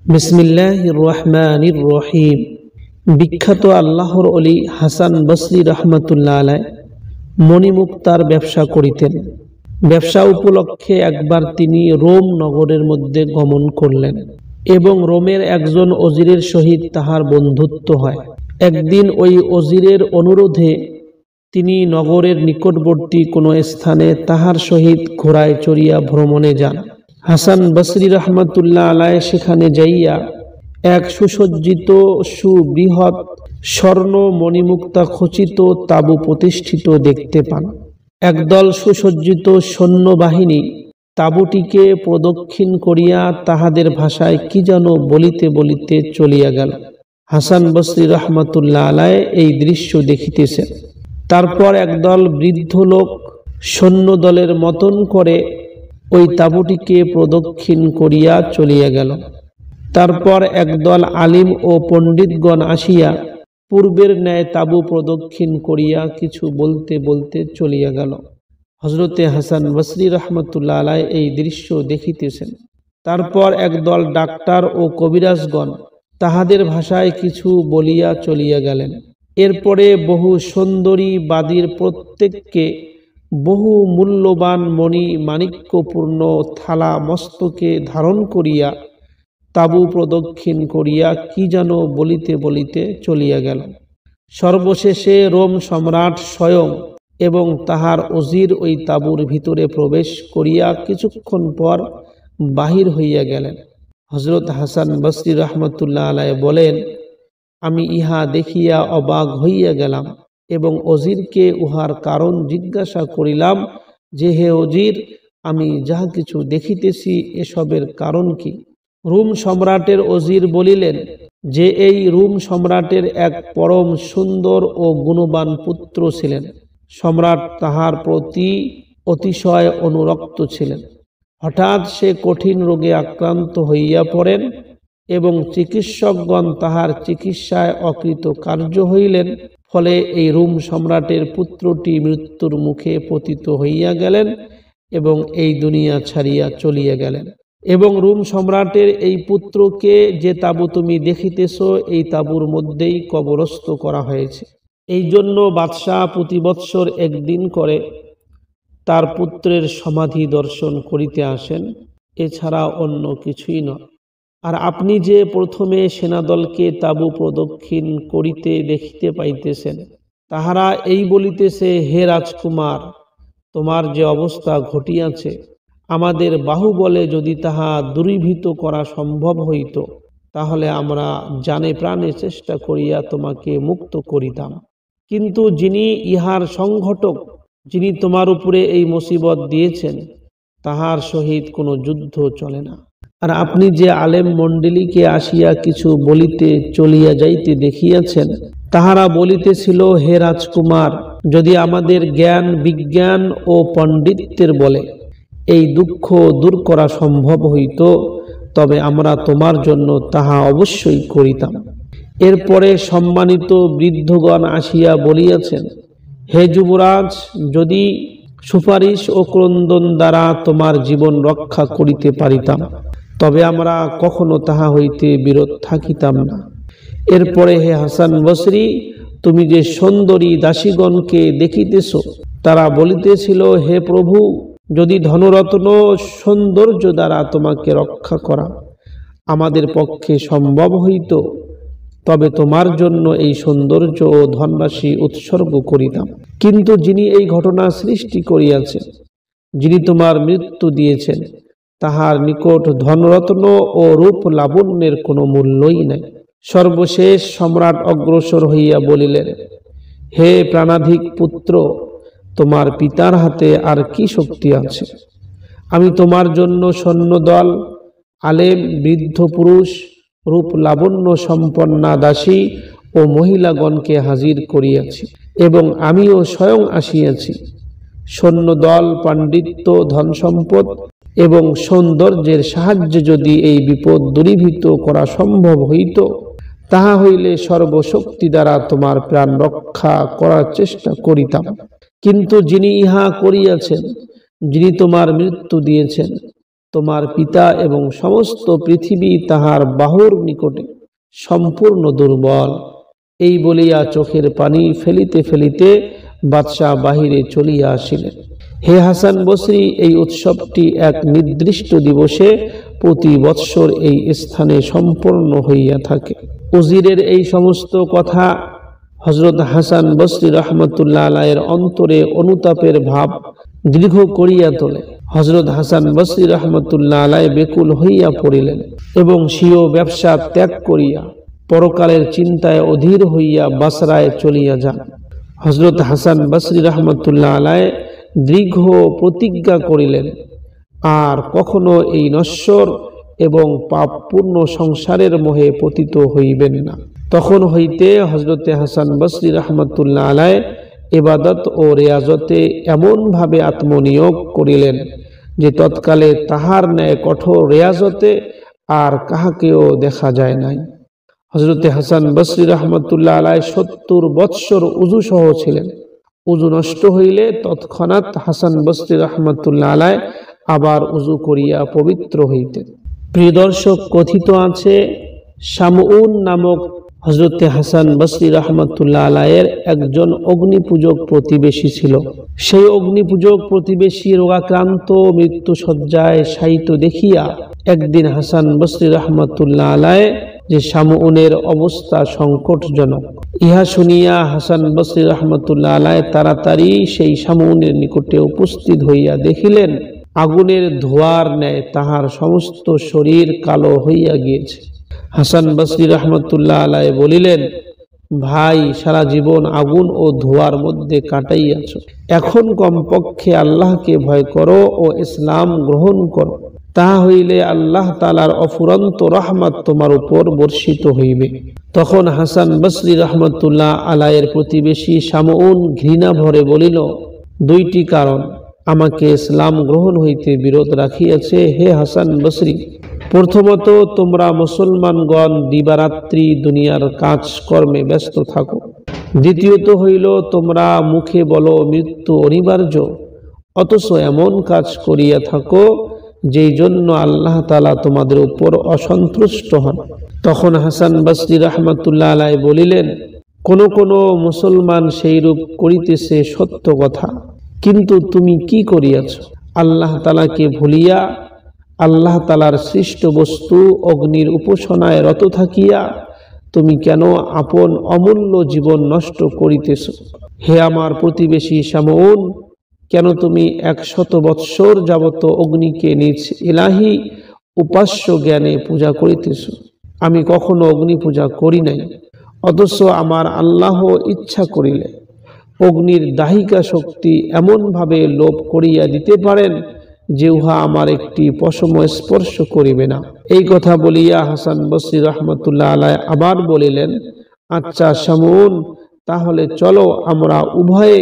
বিসমিল্লাহির রহমানির রহিম। বিখ্যাত আল্লাহর ওলি হাসান বসরি রহমতুল্লাহ আলাইহ মণিমুক্তার ব্যবসা করিতেন। ব্যবসা উপলক্ষে একবার তিনি রোম নগরের মধ্যে গমন করলেন এবং রোমের একজন অজিরের সহিত তাহার বন্ধুত্ব হয়। একদিন ওই অজিরের অনুরোধে তিনি নগরের নিকটবর্তী কোনো স্থানে তাহার সহিত ঘোড়ায় চড়িয়া ভ্রমণে যান। হাসান বসরি রহমতুল্লাহ আলাইহ সেখানে যাইয়া এক সুসজ্জিত সুবৃহৎ স্বর্ণ মণিমুক্তা খচিত তাঁবু প্রতিষ্ঠিত দেখতে পান। একদল সুসজ্জিত সৈন্যবাহিনী তাঁবুটিকে প্রদক্ষিণ করিয়া তাহাদের ভাষায় কি যেন বলিতে বলিতে চলিয়া গেল। হাসান বসরি রহমতুল্লাহ আলাইহ এই দৃশ্য দেখিতেছেন। তারপর একদল বৃদ্ধ লোক সৈন্যদলের মতন করে ওই তাঁবুটিকে প্রদক্ষিণ করিয়া চলিয়া গেল। তারপর একদল আলিম ও পণ্ডিতগণ আসিয়া পূর্বের ন্যায় তাঁবু প্রদক্ষিণ করিয়া কিছু বলতে বলতে চলিয়া গেল। হযরতে হাসান বসরি রহমতুল্লাহ আলাইহ এই দৃশ্য দেখিতেছেন। তারপর একদল ডাক্তার ও কবিরাজগণ তাহাদের ভাষায় কিছু বলিয়া চলিয়া গেলেন। এরপরে বহু সুন্দরী বাদীর প্রত্যেককে বহু মূল্যবান মণি মাণিক্যপূর্ণ থালা মস্তকে ধারণ করিয়া তাঁবু প্রদক্ষিণ করিয়া কি যেন বলিতে বলিতে চলিয়া গেল। সর্বশেষে রোম সম্রাট স্বয়ং এবং তাহার অজির ওই তাঁবুর ভিতরে প্রবেশ করিয়া কিছুক্ষণ পর বাহির হইয়া গেলেন। হযরত হাসান বসরি রহমতুল্লাহ আলাইহ বলেন, আমি ইহা দেখিয়া অবাক হইয়া গেলাম এবং অজিরকে উহার কারণ জিজ্ঞাসা করিলাম যে, হে অজির, আমি যাহা কিছু দেখিতেছি এসবের কারণ কি? রোম সম্রাটের অজির বলিলেন যে, এই রোম সম্রাটের এক পরম সুন্দর ও গুণবান পুত্র ছিলেন। সম্রাট তাহার প্রতি অতিশয় অনুরক্ত ছিলেন। হঠাৎ সে কঠিন রোগে আক্রান্ত হইয়া পড়েন এবং চিকিৎসকগণ তাহার চিকিৎসায় অকৃতকার্য হইলেন। ফলে এই রোম সম্রাটের পুত্রটি মৃত্যুর মুখে পতিত হইয়া গেলেন এবং এই দুনিয়া ছাড়িয়া চলিয়া গেলেন। এবং রোম সম্রাটের এই পুত্রকে যে তাঁবু তুমি দেখিতেছ, এই তাঁবুর মধ্যেই কবরস্থ করা হয়েছে। এই জন্য বাদশাহ প্রতি বৎসর একদিন করে তার পুত্রের সমাধি দর্শন করিতে আসেন, এছাড়া অন্য কিছুই নয়। আর আপনি যে প্রথমে সেনাদলকে তাঁবু প্রদক্ষিণ করিতে দেখিতে পাইতেছেন, তাহারা এই বলিতেছে, হে রাজকুমার, তোমার যে অবস্থা ঘটিয়াছে, আমাদের বাহুবলে যদি তাহা দূরীভূত করা সম্ভব হইত, তাহলে আমরা জানে প্রাণে চেষ্টা করিয়া তোমাকে মুক্ত করিতাম। কিন্তু যিনি ইহার সংঘটক, যিনি তোমার উপরে এই মুসিবত দিয়েছেন, তাহার সহিত কোনো যুদ্ধ চলে না। আর আপনি যে আলেম মণ্ডলীকে আসিয়া কিছু বলিতে চলিয়া যাইতে দেখিয়াছেন, তাহারা বলিতেছিল, হে রাজকুমার, যদি আমাদের জ্ঞান বিজ্ঞান ও পণ্ডিতের বলে এই দুঃখ দূর করা সম্ভব হইত, তবে আমরা তোমার জন্য তাহা অবশ্যই করিতাম। এরপরে সম্মানিত বৃদ্ধগণ আসিয়া বলিয়াছেন, হে যুবরাজ, যদি সুপারিশ ও ক্রন্দন দ্বারা তোমার জীবন রক্ষা করিতে পারিতাম, তবে আমরা কখনো তাহা হইতে বিরত থাকিতাম না। এরপরে হে হাসান বসরি, তুমি যে সুন্দরী দাসীগণকে দেখিতেছ, তারা বলিতেছিল, হে প্রভু, যদি ধনরত্ন সৌন্দর্য দ্বারা তোমাকে রক্ষা করা আমাদের পক্ষে সম্ভব হইত, তবে তোমার জন্য এই সৌন্দর্য ও ধনরাশি উৎসর্গ করিতাম। কিন্তু যিনি এই ঘটনা সৃষ্টি করিয়াছেন, যিনি তোমার মৃত্যু দিয়েছেন, তাহার নিকট ধনরত্ন ও রূপ লাবণ্যের কোনো মূল্যই নাই। সর্বশেষ সম্রাট অগ্রসর হইয়া বলিলেন, হে প্রাণাধিক পুত্র, তোমার পিতার হাতে আর কি শক্তি আছে? আমি তোমার জন্য সৈন্যদল, আলেম, বৃদ্ধ পুরুষ, রূপ লাবণ্য সম্পন্না দাসী ও মহিলাগণকে হাজির করিয়াছি এবং আমিও স্বয়ং আসিয়াছি। সৈন্যদল, পাণ্ডিত্য, ধন সম্পদ এবং সৌন্দর্যের সাহায্যে যদি এই বিপদ দূরীভূত করা সম্ভব হইত, তাহা হইলে সর্বশক্তি দ্বারা তোমার প্রাণ রক্ষা করার চেষ্টা করিতাম। কিন্তু যিনি ইহা করিয়াছেন, যিনি তোমার মৃত্যু দিয়েছেন, তোমার পিতা এবং সমস্ত পৃথিবী তাহার বাহুর নিকটে সম্পূর্ণ দুর্বল। এই বলিয়া চোখের পানি ফেলিতে ফেলিতে বাদশাহ বাহিরে চলিয়া আসিলেন। হে হাসান বসরি, এই উৎসবটি এক নির্দিষ্ট দিবসে প্রতি বৎসর এই স্থানে সম্পন্ন হইয়া থাকে। উজিরের এই সমস্ত কথা হযরত হাসান বসরি রাহমাতুল্লাহ আলাইহির অন্তরে অনুতাপের ভাব দীর্ঘ করিয়া তোলে। হযরত হাসান বসরি রাহমাতুল্লাহ আলাইহি বেকুল হইয়া পড়িলেন এবং স্বীয় ব্যবসা ত্যাগ করিয়া পরকালের চিন্তায় অধীর হইয়া বাসরায় চলিয়া যান। হযরত হাসান বসরি রাহমাতুল্লাহ আলাইহি দীর্ঘ প্রতিজ্ঞা করিলেন, আর কখনো এই নশ্বর এবং পাপপূর্ণ সংসারের মোহে পতিত হইবেন না। তখন হইতে হযরতে হাসান বসরি রাহমাতুল্লাহ আলাইহি ইবাদত ও রিয়াজতে এমনভাবে আত্মনিয়োগ করিলেন যে তৎকালে তাহার ন্যায় কঠোর রিয়াজতে আর কাহাকেও দেখা যায় নাই। হযরতে হাসান বসরি রাহমাতুল্লাহ আলাইহি 70 বৎসর উযু সহ ছিলেন। উযু নষ্ট হইলে তৎক্ষণাৎ হাসান বসরি রাহমাতুল্লাহ আলাইহি আবার উযু করিয়া পবিত্র হইতেন। প্রিয় দর্শক, কথিত আছে শামউন নামক হযরতে হাসান বসরি রাহমাতুল্লাহ আলাইহির একজন অগ্নিপূজক প্রতিবেশী ছিল। সেই অগ্নিপূজক প্রতিবেশী রোগাক্রান্ত মৃত্যু শয্যায় শায়িত দেখিয়া একদিন হাসান বসরি রাহমাতুল্লাহ আলাইহি যে শামউনের অবস্থা সংকটজনক, ইহা শুনিয়া হাসান বসরি রাহমাতুল্লাহ আলাইহি তাড়াতাড়ি সেই শামউনের নিকটে উপস্থিত হইয়া দেখিলেন আগুনের ধোঁয়ার ন্যায় তাহার সমস্ত শরীর কালো হইয়া গিয়েছে। হাসান বসরি রাহমাতুল্লাহ আলাইহি বলিলেন, ভাই, সারা জীবন আগুন ও ধোঁয়ার মধ্যে কাটাইয়াছ, এখন কমপক্ষে আল্লাহকে ভয় করো ও ইসলাম গ্রহণ করো, তাহা হইলে আল্লাহ তাআলার অফুরন্ত রহমত তোমার উপর বর্ষিত হইবে। তখন হাসান বসরি রাহমাতুল্লাহ আলাইহির প্রতিবেশী শামউন ঘৃণা ভরে বলিল, দুইটি কারণ আমাকে ইসলাম গ্রহণ হইতে বিরত রাখিয়াছে হে হাসান বসরি। প্রথমত, তোমরা মুসলমানগণ দিবারাত্রি দুনিয়ার কাজ কর্মে ব্যস্ত থাকো। দ্বিতীয়ত হইল, তোমরা মুখে বলো মৃত্যু অনিবার্য, অথচ এমন কাজ করিয়া থাকো যেই জন্য আল্লাহ তাআলা তোমাদের উপর অসন্তুষ্ট হন। তখন হাসান বসরি রাহমাতুল্লাহ আলাইহি বলিলেন, কোন কোন মুসলমান সেইরূপ করিতেছে সত্য কথা, কিন্তু তুমি কি করিয়াছ? আল্লাহ তাআলাকে ভুলিয়া আল্লাহ তাআলার সৃষ্ট বস্তু অগ্নির উপাসনায় রত থাকিয়া তুমি কেন আপন অমূল্য জীবন নষ্ট করিতেছ? হে আমার প্রতিবেশী শামউন, কেন তুমি 100 বৎসর যাবত অগ্নিকে নিজ ইলাহি উপাস্য জ্ঞানে পূজা করিতেছ? আমি কখনো অগ্নি পূজা করি নাই, অথচ আমার আল্লাহ ইচ্ছা করিলে অগ্নির দাহিকা শক্তি এমনভাবে লোপ করিয়া দিতে পারেন যে উহা আমার একটি পশম স্পর্শ করিবে না। এই কথা বলিয়া হাসান বসরি রাহমাতুল্লাহ আলাইহি আবার বলিলেন, আচ্ছা শামউন, তাহলে চলো আমরা উভয়ে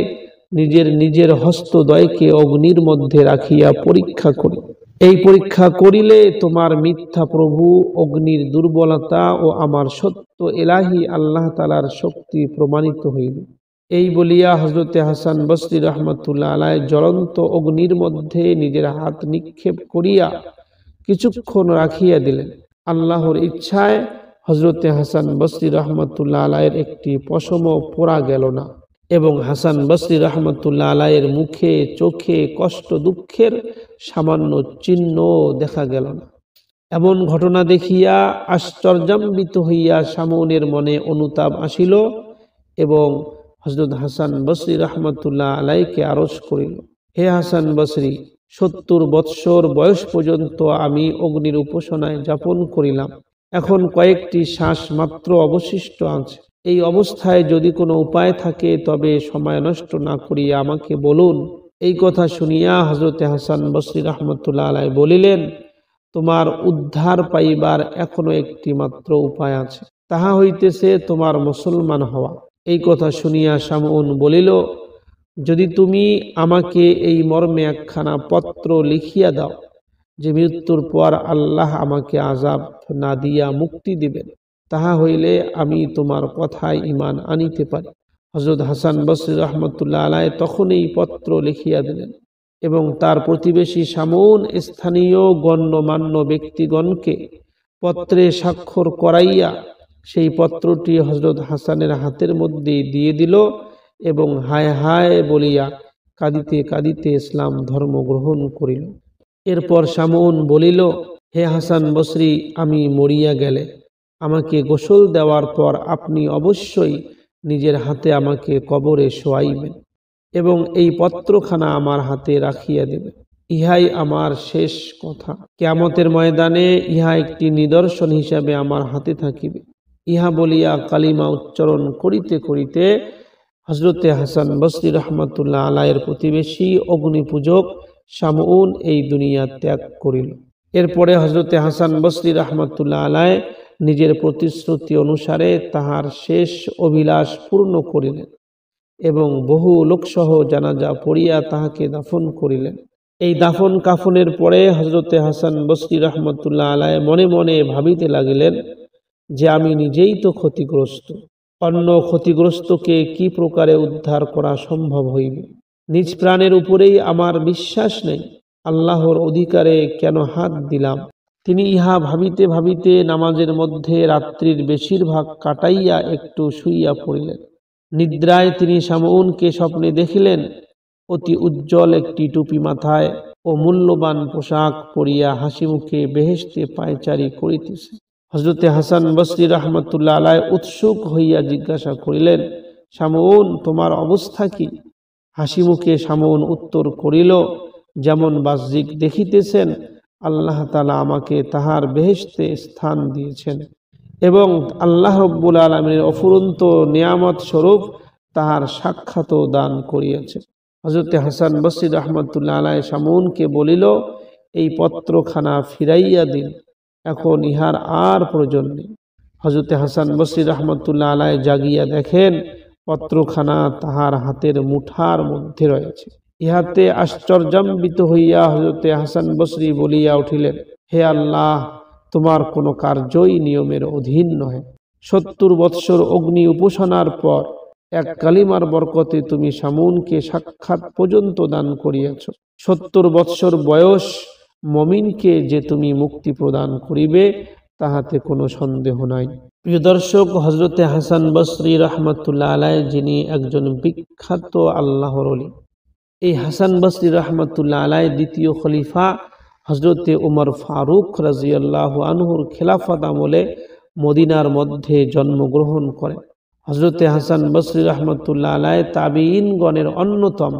নিজের নিজের হস্তদ্বয়কে অগ্নির মধ্যে রাখিয়া পরীক্ষা করি। এই পরীক্ষা করিলে তোমার মিথ্যা প্রভু অগ্নির দুর্বলতা ও আমার সত্য ইলাহি আল্লাহ তাআলার শক্তি প্রমাণিত হইবে। এই বলিয়া হযরতে হাসান বসরি রাহমাতুল্লাহ আলাইহি জ্বলন্ত অগ্নির মধ্যে নিজের হাত নিক্ষেপ করিয়া কিছুক্ষণ রাখিয়া দিলেন। আল্লাহর ইচ্ছায় হযরতে হাসান বসরি রাহমাতুল্লাহ আলাইহির একটি পশমও পোড়া গেল না এবং হাসান বসরি রাহমাতুল্লাহ আলাইহির মুখে চোখে কষ্ট দুঃখের সামান্য চিহ্ন দেখা গেল না। এমন ঘটনা দেখিয়া আশ্চর্যান্বিত হইয়া শামউনের মনে অনুতাপ আসিল এবং হযরত হাসান বসরি রাহমাতুল্লাহ আলাইহিকে আরজ করিল, হে হাসান বসরি, 70 বৎসর বয়স পর্যন্ত আমি অগ্নির উপাসনায় যাপন করিলাম, এখন কয়েকটি শ্বাস মাত্র অবশিষ্ট আছে। এই অবস্থায় যদি কোনো উপায় থাকে তবে সময় নষ্ট না করিয়া আমাকে বলুন। এই কথা শুনিয়া হযরতে হাসান বসরি রাহমাতুল্লাহ আলাইহি বলিলেন, তোমার উদ্ধার পাইবার এখনো একটি মাত্র উপায় আছে, তাহা হইতেছে তোমার মুসলমান হওয়া। এই কথা শুনিয়া শামউন বলিল, যদি তুমি আমাকে এই মর্মে একখানা পত্র লিখিয়া দাও যে মৃত্যুর পর আল্লাহ আমাকে আযাব না দিয়া মুক্তি দিবেন, তাহা হইলে আমি তোমার কথায় ঈমান আনিতে পারি। হযরত হাসান বসরি রাহমাতুল্লাহ আলাইহি তখন এই পত্র লিখিয়া দিলেন এবং তার প্রতিবেশী শামউন স্থানীয় গণ্যমান্য ব্যক্তিগণকে পত্রে স্বাক্ষর করাইয়া সেই পত্রটি হযরত হাসানের হাতের মধ্যে দিয়ে দিল এবং হায় হায় বলিয়া কাঁদিতে কাঁদিতে ইসলাম ধর্ম গ্রহণ করিল। এরপর শামউন বলিল, হে হাসান বসরি, আমি মরিয়া গেলে আমাকে গোসল দেওয়ার পর আপনি অবশ্যই নিজের হাতে আমাকে কবরে শোয়াইবেন এবং এই পত্রখানা আমার হাতে রাখিয়া দেবেন। ইহাই আমার শেষ কথা। কিয়ামতের ময়দানে ইহা একটি নিদর্শন হিসাবে আমার হাতে থাকিবে। ইহা বলিয়া কালিমা উচ্চারণ করিতে করিতে হযরতে হাসান বসরি রাহমাতুল্লাহ আলাইহির প্রতিবেশী অগ্নিপূজক শামউন এই দুনিয়া ত্যাগ করিল। এরপরে হযরতে হাসান বসরি রাহমাতুল্লাহ আলাইহি নিজের প্রতিশ্রুতি অনুসারে তাহার শেষ অভিলাষ পূর্ণ করিলেন এবং বহু লোকসহ জানাজা পড়িয়া তাহাকে দাফন করিলেন। এই দাফন কাফনের পরে হযরতে হাসান বসরি রাহমাতুল্লাহ আলাইহি মনে মনে ভাবিতে লাগিলেন যে আমি নিজেই তো ক্ষতিগ্রস্ত, অন্য ক্ষতিগ্রস্তকে কি প্রকারে উদ্ধার করা সম্ভব হইবে? নিজ প্রাণের উপরেই আমার বিশ্বাস নেই, আল্লাহর অধিকারে কেন হাত দিলাম? তিনি ইহা ভাবিতে ভাবিতে নামাজের মধ্যে রাত্রির বেশিরভাগ কাটাইয়া একটু শুইয়া পড়িলেন। নিদ্রায় তিনি শামউনকে স্বপ্নে দেখিলেন অতি উজ্জ্বল একটি টুপি মাথায় ও মূল্যবান পোশাক পরিয়া হাসি মুখে বেহেশতে পায়চারি করিতেছে। হযরতে হাসান বসরি রাহমাতুল্লাহ আলাইহি উৎসুক হইয়া জিজ্ঞাসা করিলেন, শামউন, তোমার অবস্থা কি? হাসি মুখে শামউন উত্তর করিল, যেমন বাহ্যিক দেখিতেছেন, আল্লাহ তাআলা আমাকে তাহার বেহেশতে স্থান দিয়েছেন এবং আল্লাহ রাব্বুল আলামিনের অফুরন্ত নিয়ামত স্বরূপ তাহার সাক্ষাৎ দান করিয়াছে। হযরতে হাসান বসরি রাহমাতুল্লাহ আলাইহি শামউনকে বলিল, এই পত্রখানা ফিরাইয়া দিন, এখন ইহার আর প্রয়োজন নেই। হযরতে হাসান বসরি রাহমাতুল্লাহ আলাইহি জাগিয়া দেখেন পত্রখানা তাহার হাতের মুঠার মধ্যে রয়েছে। ইহাতে আশ্চর্যান্বিত হইয়া হযরতে হাসান বসরি বলিয়া উঠিলেন, হে আল্লাহ, তোমার কোনো কার্যই নিয়মের অধীন নহে। 70 বৎসর অগ্নি উপাসনার পর এক কালিমার বরকতে তুমি শামউনকে সাক্ষাৎ পর্যন্ত দান করিয়াছ। 70 বৎসর বয়স মুমিনকে যে তুমি মুক্তি প্রদান করিবে তাহাতে কোনো সন্দেহ নাই। প্রিয় দর্শক, হযরতে হাসান বসরি রাহমাতুল্লাহ আলাইহি যিনি একজন বিখ্যাত আল্লাহর ওলি, এই হাসান বসরি রাহমাতুল্লাহ আলাইহি দ্বিতীয় খলিফা হযরতে উমর ফারুক রাদিয়াল্লাহু আনহুর খেলাফত আমলে মদিনার মধ্যে জন্মগ্রহণ করেন। হযরতে হাসান বসরি রাহমাতুল্লাহ আলাইহি তাবিঈনগণের অন্যতম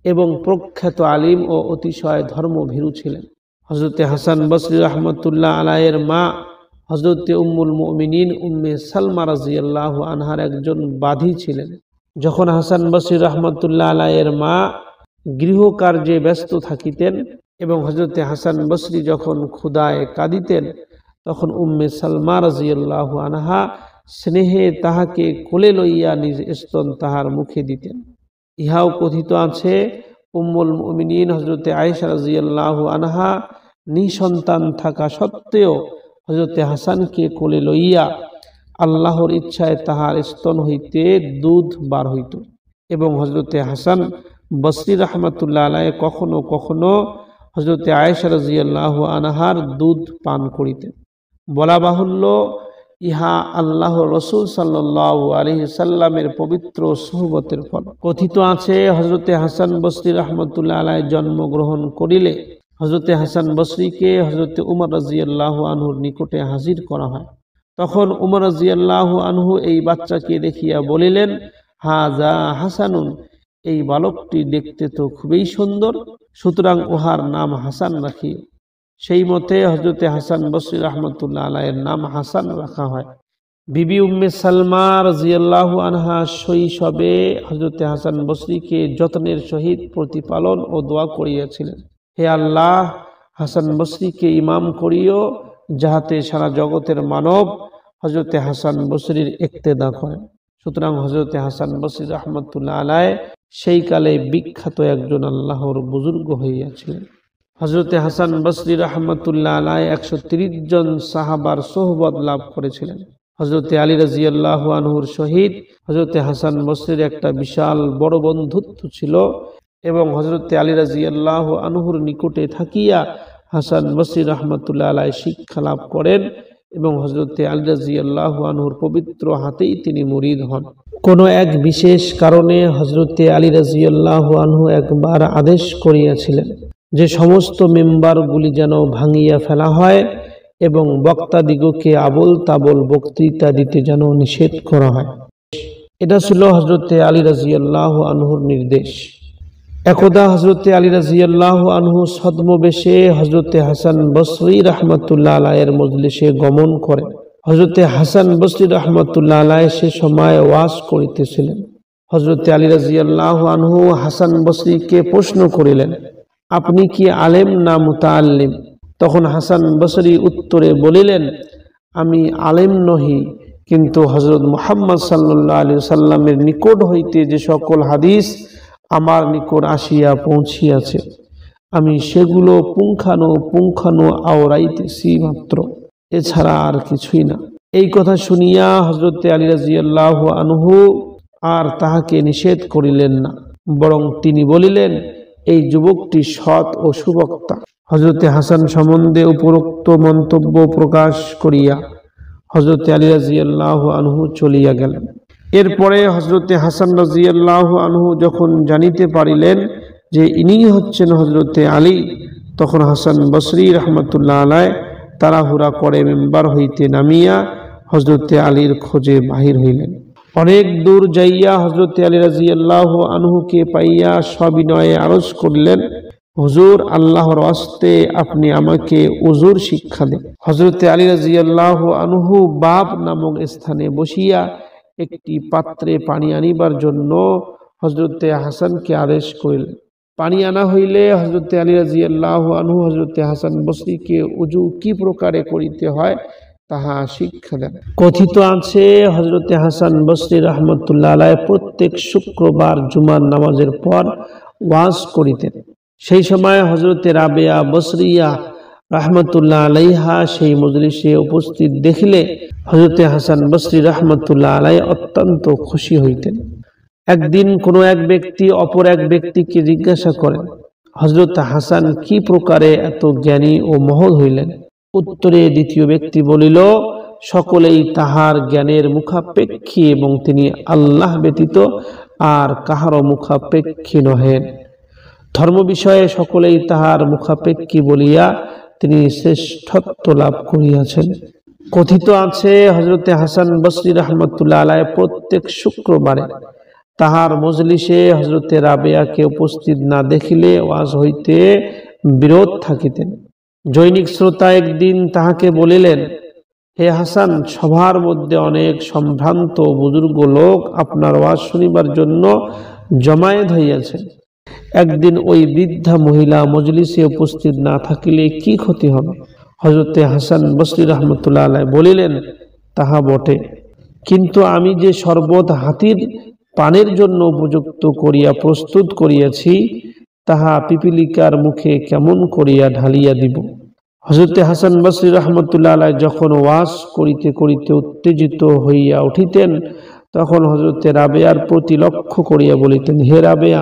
এবং প্রখ্যাত আলিম ও অতিশয় ধর্মভীরু ছিলেন। হযরতে হাসান বসরি রাহমাতুল্লাহ আলাইহির মা হযরতে উম্মুল মুমিনিন উম্মে সালমা রাদিয়াল্লাহু আনহার একজন বাদী ছিলেন। যখন হাসান বসরি রাহমাতুল্লাহ আলাইহির মা গৃহকার্যে ব্যস্ত থাকিতেন এবং হযরতে হাসান বসরি যখন ক্ষুধায় কাঁদিতেন, তখন উম্মে সালমা রাদিয়াল্লাহু আনহা স্নেহে তাহাকে কোলে লইয়া নিজ স্তন তাহার মুখে দিতেন। ইহাও কথিত আছে, উম্মুল মুমিনিন হযরতে আয়েশা রাদিয়াল্লাহু আনহা নিঃসন্তান থাকা সত্ত্বেও হযরতে হাসানকে কোলে লইয়া আল্লাহর ইচ্ছায় তাহার স্তন হইতে দুধ বার হইত এবং হযরতে হাসান বসরি রাহমাতুল্লাহ আলাইহি কখনো কখনো হযরতে আয়েশা রাদিয়াল্লাহু আনহার দুধ পান করিতেন। বলা বাহুল্য, ইহা আল্লাহর রাসূল সাল্লাল্লাহু আলাইহি সাল্লামের পবিত্র সুহবতের ফল। কথিত আছে, হযরতে হাসান বসরি রাহমাতুল্লাহ আলাইহি জন্মগ্রহণ করিলে হযরতে হাসান বসরিকে হযরতে উমর রাদিয়াল্লাহু আনহুর নিকটে হাজির করা হয়। তখন উমর রাদিয়াল্লাহু আনহু এই বাচ্চাকে দেখিয়া বলিলেন, হাযা হাসানুন, এই বালকটি দেখতে তো খুবই সুন্দর, সুতরাং উহার নাম হাসান রাখিও। সেই মতে হযরতে হাসান বসরি রাহমাতুল্লাহ আলাইহির নাম হাসান রাখা হয়। বিবি উম্মে সালমা রাদিয়াল্লাহু আনহা শৈশবে হযরতে হাসান বসরিকে যত্নের সহিত প্রতিপালন ও দোয়া করিয়াছিলেন, হে আল্লাহ, হাসান বসরিকে ইমাম করিও, যাহাতে সারা জগতের মানব হযরতে হাসান বসরির ইক্তেদা করে। সুতরাং হযরতে হাসান বসরি রাহমাতুল্লাহ আলাইহি সেই কালে বিখ্যাত একজন আল্লাহর বুজুর্গ হইয়াছিলেন। হযরতে হাসান বসরি রাহমাতুল্লাহ আলাইহি 130 জন সাহাবার সোহবত লাভ করেছিলেন। হযরতে আলী রাদিয়াল্লাহু আনহুর সহিত হযরতে হাসান বসরির একটা বিশাল বড় বন্ধুত্ব ছিল এবং হযরতে আলী রাদিয়াল্লাহু আনহুর নিকটে থাকিয়া হাসান বসরি রাহমাতুল্লাহ আলাইহি শিক্ষা লাভ করেন এবং হযরতে আলী রাদিয়াল্লাহু আনহুর পবিত্র হাতেই তিনি মুরিদ হন। কোনো এক বিশেষ কারণে হযরতে আলী রাদিয়াল্লাহু আনহু একবার আদেশ করিয়াছিলেন যে সমস্ত মেম্বারগুলি যেন ভাঙিয়া ফেলা হয় এবং বক্তাদিগকে আবল তাবল বক্তৃতা দিতে যেন নিষেধ করা হয়। এটা ছিল হযরতে আলী রাদিয়াল্লাহু আনহুর নির্দেশ। একদা হযরতে আলী রাদিয়াল্লাহু আনহু ছদ্মবেশে হযরতে হাসান বসরি রাহমাতুল্লাহ আলাইহির মজলিসে গমন করেন। হযরতে হাসান বসরি রাহমাতুল্লাহ আলাইহি সে সময় ওয়াজ করিতেছিলেন। হযরতে আলী রাদিয়াল্লাহু আনহু হাসান বসরিকে প্রশ্ন করিলেন, আপনি কি আলেম না মুতাআল্লিম? তখন হাসান বসরি উত্তরে বলিলেন, আমি আলেম নহি, কিন্তু হযরত মুহাম্মদ সাল্লাল্লাহু আলাইহি সাল্লামের নিকট হইতে যে সকল হাদিস আমার নিকট আসিয়া পৌঁছিয়াছে আমি সেগুলো পুঙ্খানু আওড়াইতেছি মাত্র, এছাড়া আর কিছুই না। এই কথা শুনিয়া হযরতে আলী রাদিয়াল্লাহু আনহু আর তাহাকে নিষেধ করিলেন না, বরং তিনি বলিলেন, এই যুবকটি সৎ ও সুবক্তা। হযরতে হাসান সম্বন্ধে উপরোক্ত মন্তব্য প্রকাশ করিয়া হযরতে আলী রাদিয়াল্লাহু আনহু চলিয়া গেলেন। এরপরে হযরতে হাসান রাদিয়াল্লাহু আনহু যখন জানিতে পারিলেন যে ইনি হচ্ছেন হযরতে আলী, তখন হাসান বসরি রাহমাতুল্লাহ আলাইহি তাড়াহুড়া করে মেম্বার হইতে নামিয়া হযরতে আলীর খোঁজে বাহির হইলেন। অনেক দূর যাইয়া হযরতে আলী রাদিয়াল্লাহু আনহুকে পাইয়া সবিনয়ে আরজ করলেন, হুজুর, আল্লাহর ওয়াস্তে আপনি আমাকে উজুর শিক্ষা দেন। হযরতে আলী রাদিয়াল্লাহু আনহু বাব নামক স্থানে বসিয়া একটি পাত্রে পানি আনিবার জন্য হযরতে হাসানকে আদেশ করিলেন। পানি আনা হইলে হযরতে আলী রাদিয়াল্লাহু আনহু হযরতে হাসান বসরিকে উজু কি প্রকারে করিতে হয় তাহা শিক্ষা দেন। কথিত আছে হযরতে হাসান বসরি রাহমাতুল্লাহ আলাইহি প্রত্যেক শুক্রবার জুমার নামাজের পর ওয়াজ করিতেন। সেই সময় হযরতে রাবেয়া বসরিয়া রাহমাতুল্লাহ আলাইহা সেই মজলিসে উপস্থিত দেখিলে হযরতে হাসান বসরি রাহমাতুল্লাহ আলাইহি অত্যন্ত খুশি হইতেন। একদিন কোনো এক ব্যক্তি অপর এক ব্যক্তিকে জিজ্ঞাসা করেন, হযরত হাসান কি প্রকারে এত জ্ঞানী ও মহৎ হইলেন? উত্তরে দ্বিতীয় ব্যক্তি বলিল, সকলেই তাহার জ্ঞানের মুখাপেক্ষী এবং তিনি আল্লাহ ব্যতীত আর কাহারও মুখাপেক্ষী নহেন। ধর্ম বিষয়ে সকলেই তাহার মুখাপেক্ষী বলিয়া তিনি শ্রেষ্ঠত্ব লাভ করিয়াছেন। কথিত আছে হযরতে হাসান বসরি রাহমাতুল্লাহ আলাইহি প্রত্যেক শুক্রবারে তাহার মজলিসে হযরতে রাবেয়াকে উপস্থিত না দেখিলে ওয়াজ হইতে বিরত থাকিতেন। জৈনিক শ্রোতা একদিন তাহাকে বলিলেন, হে হাসান, সভার মধ্যে অনেক সম্ভ্রান্ত বুজুর্গ লোক আপনার ওয়াজ শুনিবার জন্য জমায়েত হইয়াছে। একদিন ওই বৃদ্ধা মহিলা মজলিসে উপস্থিত না থাকিলে কি ক্ষতি হবে? হযরতে হাসান বসরি রাহমাতুল্লাহ আলাইহি বলিলেন, তাহা বটে, কিন্তু আমি যে শরবত হাতির পানের জন্য উপযুক্ত করিয়া প্রস্তুত করিয়াছি তাহা পিপিলিকার মুখে কেমন করিয়া ঢালিয়া দিব? হযরতে হাসান বসরি রাহমাতুল্লাহ আলাইহি যখন ওয়াজ করিতে করিতে উত্তেজিত হইয়া উঠিতেন, তখন হযরতে রাবেয়ার প্রতি লক্ষ্য করিয়া বলিতেন, হে রাবেয়া,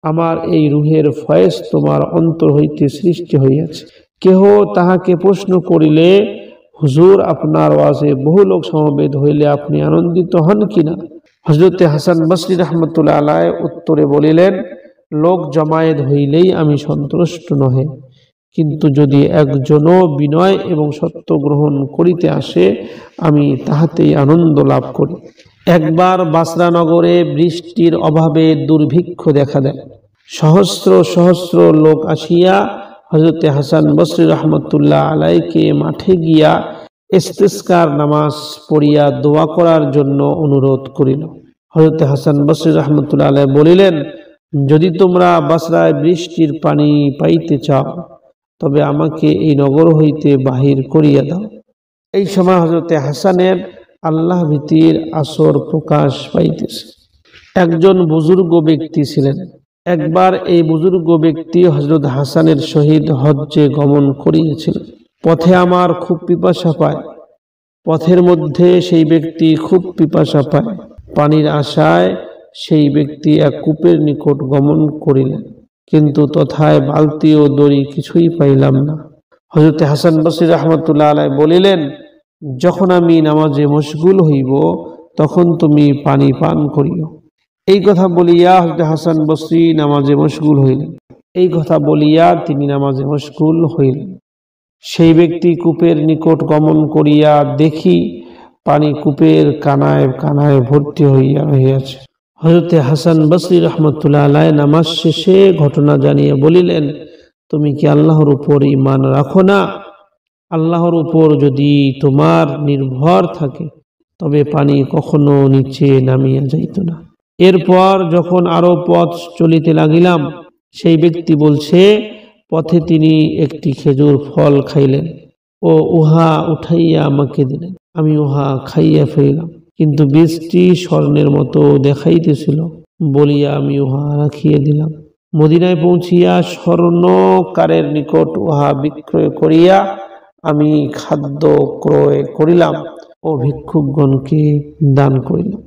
আমার এই রুহের ফয়েজ তোমার অন্তর হইতে সৃষ্টি হইয়াছে। কেহ তাহাকে প্রশ্ন করিলে, হুজুর, আপনার ওয়াজে বহু লোক সমবেত হইলে আপনি আনন্দিত হন কিনা? হযরতে হাসান বসরি রাহমাতুল্লাহ আলাইহি উত্তরে বলিলেন, লোক জমায়েত হইলেই আমি সন্তুষ্ট নহে, কিন্তু যদি একজনও বিনয় এবং সত্য গ্রহণ করিতে আসে আমি তাহাতেই আনন্দ লাভ করি। একবার বাসরা নগরে বৃষ্টির অভাবে দুর্ভিক্ষ দেখা দেয়। সহস্র সহস্র লোক আসিয়া হযরতে হাসান বসরি রাহমাতুল্লাহ আলাইহিকে মাঠে গিয়া ইস্তিসকার নামাজ পড়িয়া দোয়া করার জন্য অনুরোধ করিল। হযরতে হাসান বসরি রাহমাতুল্লাহ আলাইহি বলিলেন, যদি তোমরা বাসরায় বৃষ্টির পানি পাইতে চাও তবে আমাকে এই নগর হইতে বাহির করিয়া দাও। এই সময় হযরতে হাসানের আল্লাহ ভীতির আসর প্রকাশ পাইতেছে। একজন বুজুর্গ ব্যক্তি ছিলেন। একবার এই বুজুর্গ ব্যক্তি হযরত হাসানের সহিত হজ্জে গমন করিয়াছিলেন। পথে আমার খুব পিপাসা পায়। পথের মধ্যে সেই ব্যক্তি খুব পিপাসা পায়। পানির আশায় সেই ব্যক্তি এক কূপের নিকট গমন করিলেন, কিন্তু তথায় বালতি ও দড়ি কিছুই পাইলাম না। হযরত হাসান বসরি রাহমাতুল্লাহ আলাইহি বলিলেন, যখন আমি নামাজে মশগুল হইব তখন তুমি পানি পান করিও। এই কথা বলিয়া হযরত হাসান বসরি নামাজে মশগুল হইলেন। এই কথা বলিয়া তিনি নামাজে মশগুল হইলেন। সেই ব্যক্তি কূপের নিকট গমন করিয়া দেখি পানি কূপের কানায় কানায় ভর্তি হইয়াছে। হযরত হাসান বসরি রাহমাতুল্লাহ আলাইহি নামাজ শেষে ঘটনা জানিয়ে বলিলেন, তুমি কি আল্লাহর উপর ঈমান রাখো না? আল্লাহর উপর যদি তোমার নির্ভর থাকে তবে পানি কখনো নিচে নামিয়া যাইত না। এরপর যখন আরো পথ চলিতে লাগিলাম, সেই ব্যক্তি বলছে, পথে তিনি একটি খেজুর ফল খাইলেন ও উহা উঠাইয়া আমাকে দিলেন। আমি উহা খাইয়া ফেলিলাম, কিন্তু বীজটি স্বর্ণের মতো দেখাইতেছিল বলিয়া আমি উহা রাখিয়া দিলাম। মদিনায় পৌঁছিয়া স্বর্ণকারের নিকট উহা বিক্রয় করিয়া আমি খাদ্য ক্রয় করিলাম ও ভিক্ষুকগণকে দান করিলাম।